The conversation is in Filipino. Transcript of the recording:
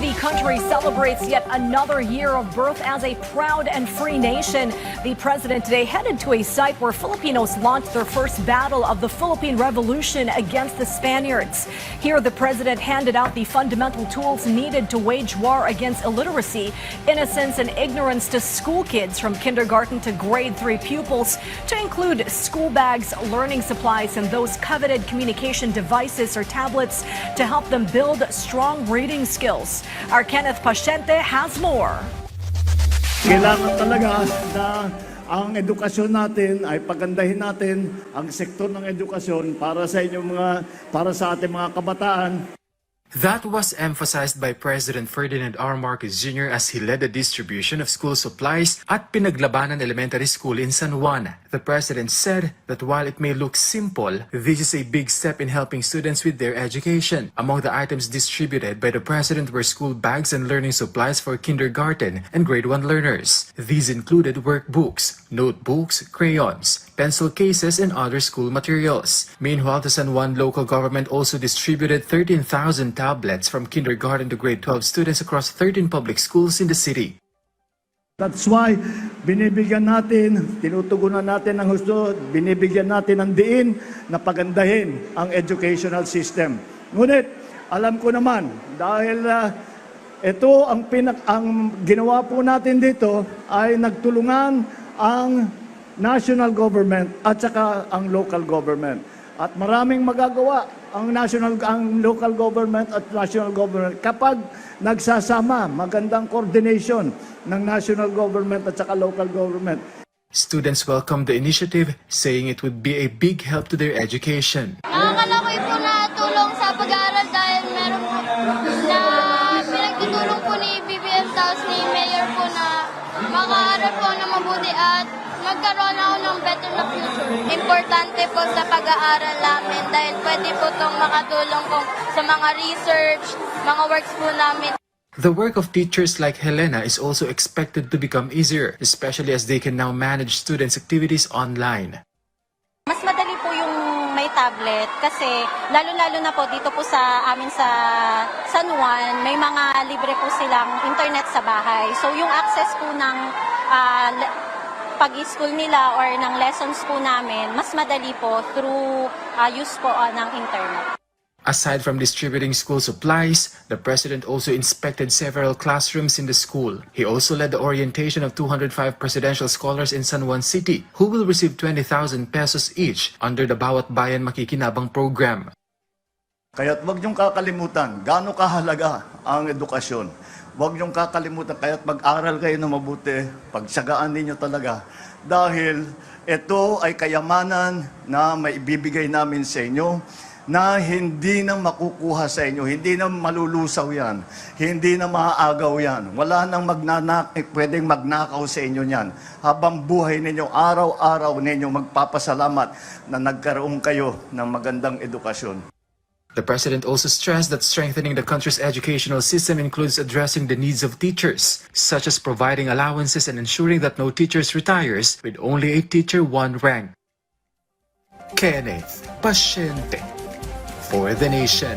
the country celebrates yet another year of birth as a proud and free nation. The president today headed to a site where Filipinos launched their first battle of the Philippine Revolution against the Spaniards. Here, the president handed out the fundamental tools needed to wage war against illiteracy, innocence, and ignorance to school kids from kindergarten to grade 3 pupils, to include school bags, learning supplies, and those coveted communication devices or tablets to help them build strong reading skills. Our Kenneth Pasyente has more. Kailangan talaga na ang edukasyon natin ay pagandahin natin ang sektor ng edukasyon para sa ating mga kabataan. That was emphasized by President Ferdinand R. Marcos Jr. as he led the distribution of school supplies at Pinaglabanan Elementary School in San Juan. The president said that while it may look simple, this is a big step in helping students with their education. Among the items distributed by the president were school bags and learning supplies for kindergarten and grade 1 learners. These included workbooks, notebooks, crayons, pencil cases, and other school materials. Meanwhile, the San Juan local government also distributed 13,000 tablets from kindergarten to grade 12 students across 13 public schools in the city. That's why binibigyan natin, tinutugunan natin ng husto, binibigyan natin ng diin na pagandahin ang educational system. Ngunit, alam ko naman, dahil ito ang ginawa po natin dito ay nagtulungan ang national government at saka ang local government. At maraming magagawa ang local government at national government kapag nagsasama, magandang coordination ng national government at saka local government. Students welcomed the initiative, saying it would be a big help to their education. Nakakalakoy po na tulong sa pag-aaral dahil meron po na pinagtutulong po ni BBM tapos ni Mayor po na makaaral po na mabuti at magkaroon ako ng better na future. Importante po sa pag-aaral namin dahil pwede po itong makatulong po sa mga research, mga works po namin. The work of teachers like Helena is also expected to become easier, especially as they can now manage students' activities online. Mas madali po yung may tablet kasi lalo-lalo na po dito po sa amin sa San Juan, may mga libre po silang internet sa bahay. So yung access po ng pag-school nila or ng lessons po namin, mas madali po through use po ng internet. Aside from distributing school supplies, the president also inspected several classrooms in the school. He also led the orientation of 205 presidential scholars in San Juan City who will receive 20,000 pesos each under the Bawat Bayan Makikinabang program. Kaya't huwag niyong kakalimutan gaano kahalaga ang edukasyon. Huwag niyong kakalimutan, kaya't mag-aral kayo na mabuti, pagtsagaan ninyo talaga. Dahil ito ay kayamanan na maibibigay namin sa inyo, na hindi na makukuha sa inyo, hindi na malulusaw yan, hindi na maaagaw yan. Wala nang pwedeng magnakaw sa inyo yan. Habang buhay ninyo, araw-araw ninyo magpapasalamat na nagkaroon kayo ng magandang edukasyon. The president also stressed that strengthening the country's educational system includes addressing the needs of teachers, such as providing allowances and ensuring that no teachers retires with only a teacher one rank. Kenneth Pasyente for the Nation.